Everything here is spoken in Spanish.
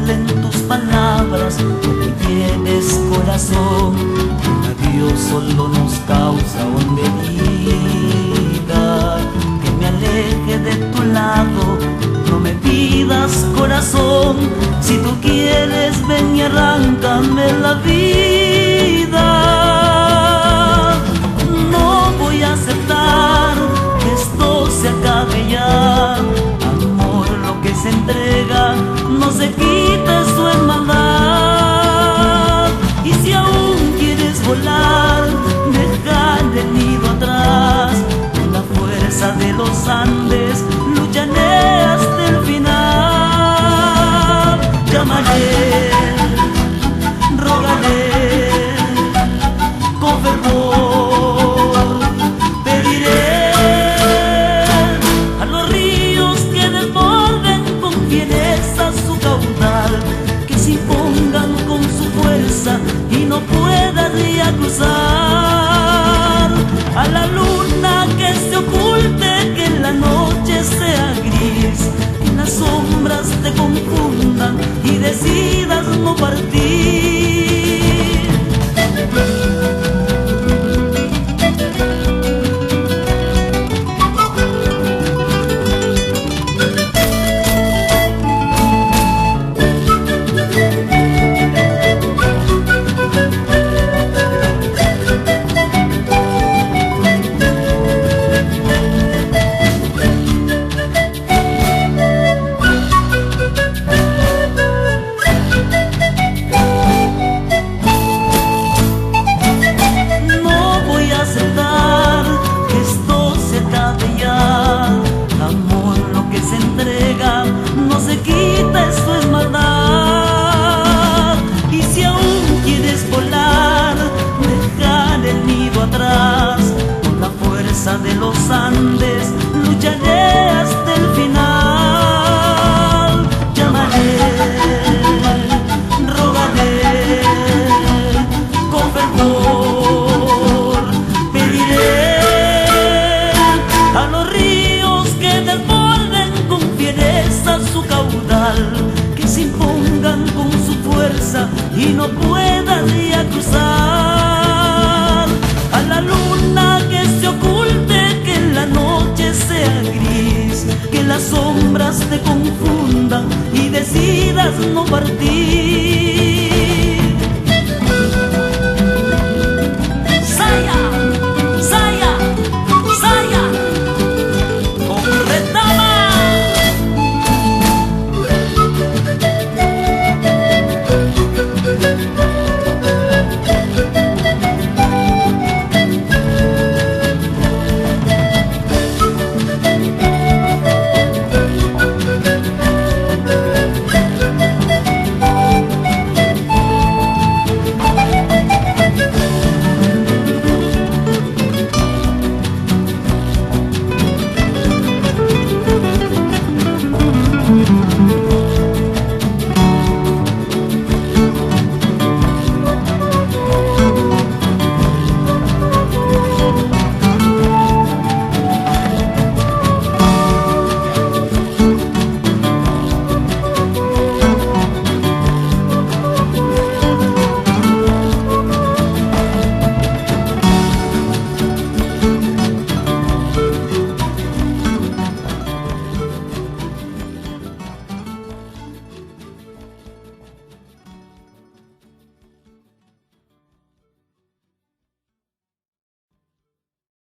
duelen tus palabras, no me tienes corazón. Un adiós solo nos causa una herida, que me aleje de tu lado. No me pidas corazón, si tú quieres ven y arráncame la vida. No voy a aceptar que esto se acabe ya. Amor, lo que se entrega no se quita su hermandad. Y si aún quieres volar, deja el nido atrás. Con la fuerza de los Andes lucharé hasta el final. Llamaré, rogaré con fervor, pediré a los ríos que desborden con fiereza su caudal, que se impongan con su fuerza y no puedan ya cruzar. A la luna que se oculte, que en la noche sea gris, que las sombras te confundan y decidas no partir. No se quita, esto es maldad. Y si aún quieres volar, dejar el nido atrás. Con la fuerza de los Andes lucharé hasta el final. Llamaré, rogaré con fervor, pediré a los ríos que desborden con fiereza su caudal, que se impongan con su fuerza y no puedan ya cruzar. A la luna que se oculte, que en la noche sea gris, que las sombras te confundan y decidas no partir.